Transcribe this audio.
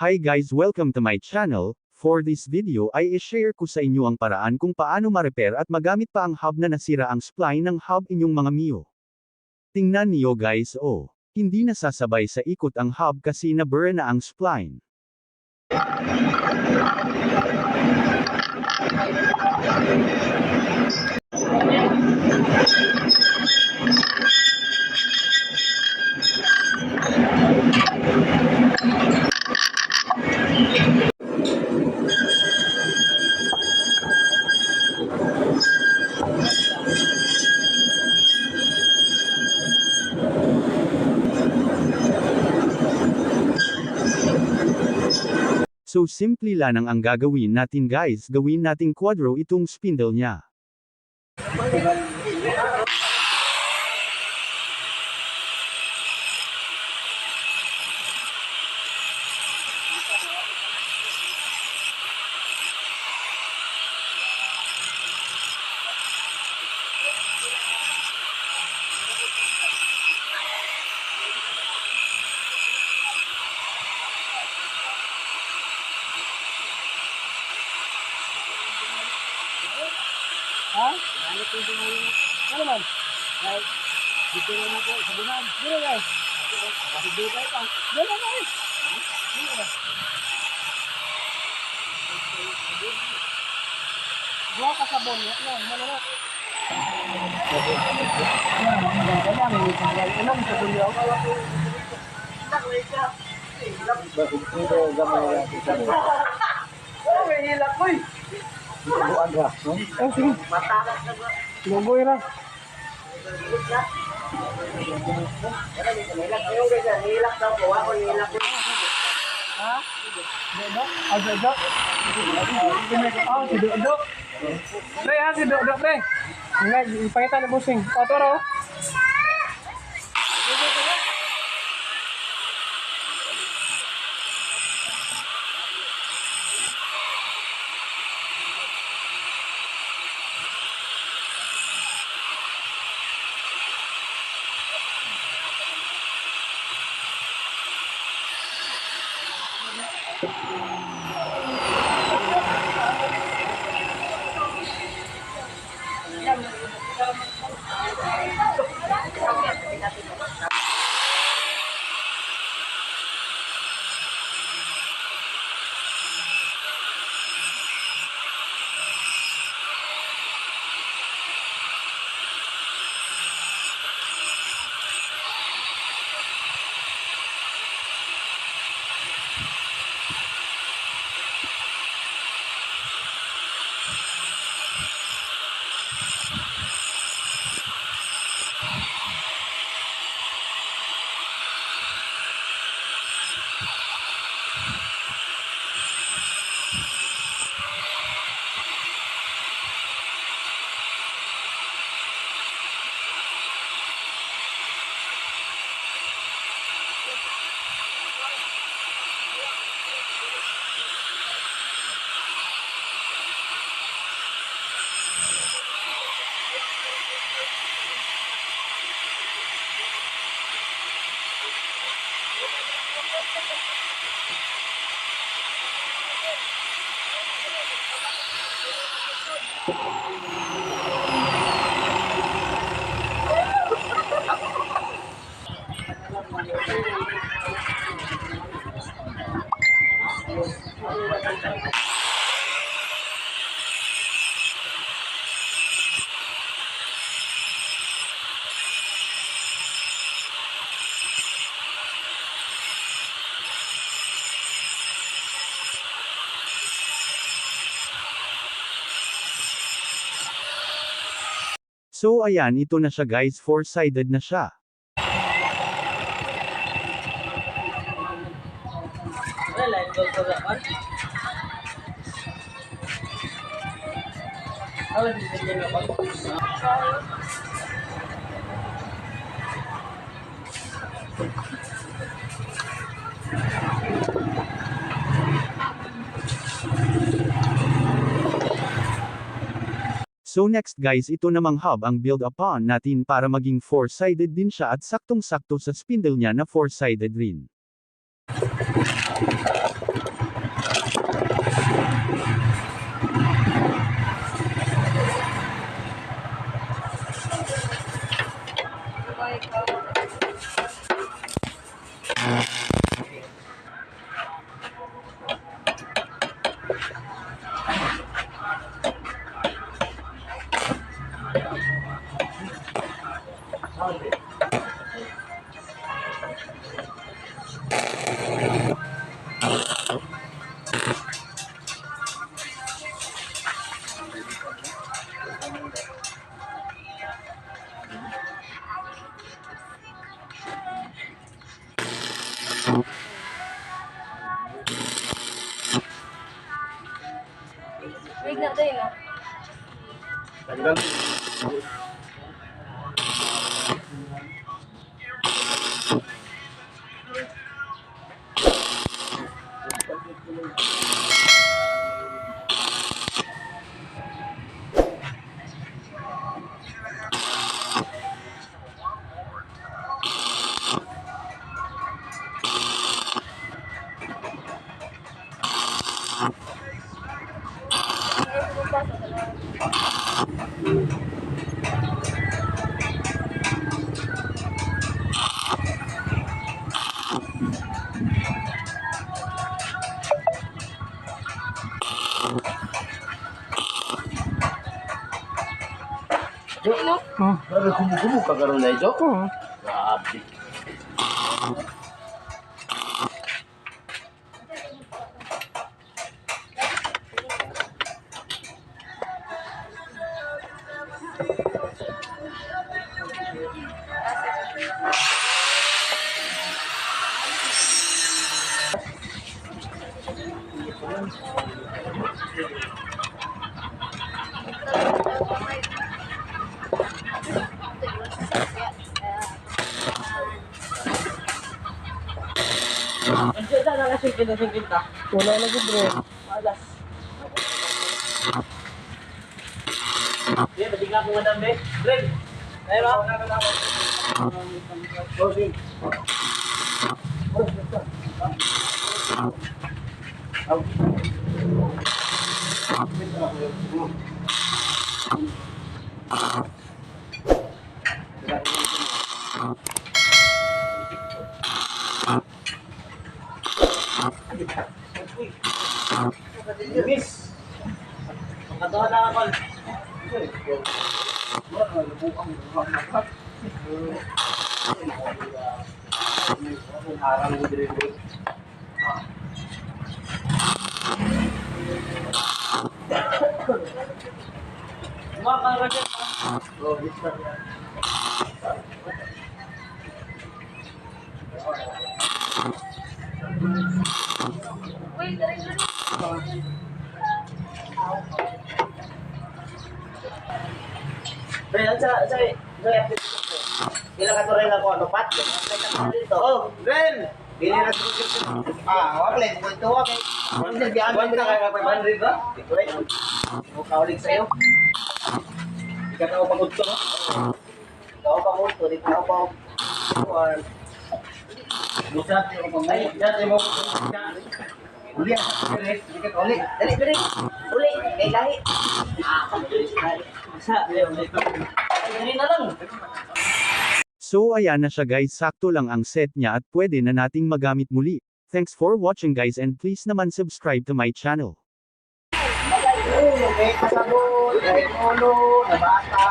Hi guys, welcome to my channel. For this video ay i-share ko sa inyo ang paraan kung paano ma-repair at magamit pa ang hub na nasira ang spline ng hub inyong mga Mio. Tingnan niyo guys hindi nasasabay sa ikot ang hub kasi na-burn na ang spline. So simple lang ang gagawin natin guys, gawin nating quadro itong spindle niya. Ha? Ano po yung ano naman? Ay, dito na po, sabunan. Dito guys. Kasi dito kayo pa. Dito na guys. Dito na. Buha ka sabon. Yan, malala. Anong sabon niyo? Bakit dito gamay natin sabon? Oh, may hilak ko eh. Buwan ra, no? Oh, sige. Matalas na ba? Lugoy ra. Hilak daw po. Ako hilak ko. Ha? Dodok? Ah, dodok? Ah, si dodok. Pre, ha? Si dodok, pre. Nga, ipakita na busing. O, toro. So ayan, ito na siya guys, four-sided na siya. So next guys, ito namang hub ang build upon natin para maging four-sided din siya at saktong-sakto sa spindle niya na four-sided rin. day na. Jo, baru kubu-kubu kagak na Jo. Grabe. Andiyan na lang singkit na. Wala na gud bro. Alas. Dia balik aku madam be. Ren. Ayo ba? Closing. Miss. Makatawa na ako. Harang mo dire. Makakaragat. Oh, bisa. Uy, dali. Pero sa Kila ka to rin ako ano pat. Oh, Ren. Bili na wag lang mo ito okay. Ano sa biyan mo kaya 500 ba? Ito rin. Mo kaulig sa iyo. Ikaw ka pagod to, no? Ikaw pagod to, ikaw pa. Busat yung pamay. Dati mo. Uli, uli. Dali, dali. Uli, kay lahi. Sa, uli. Dali na lang. So ayan na siya guys, sakto lang ang set niya at pwede na nating magamit muli. Thanks for watching guys and please naman subscribe to my channel. May kasabot, may ulo, na bata.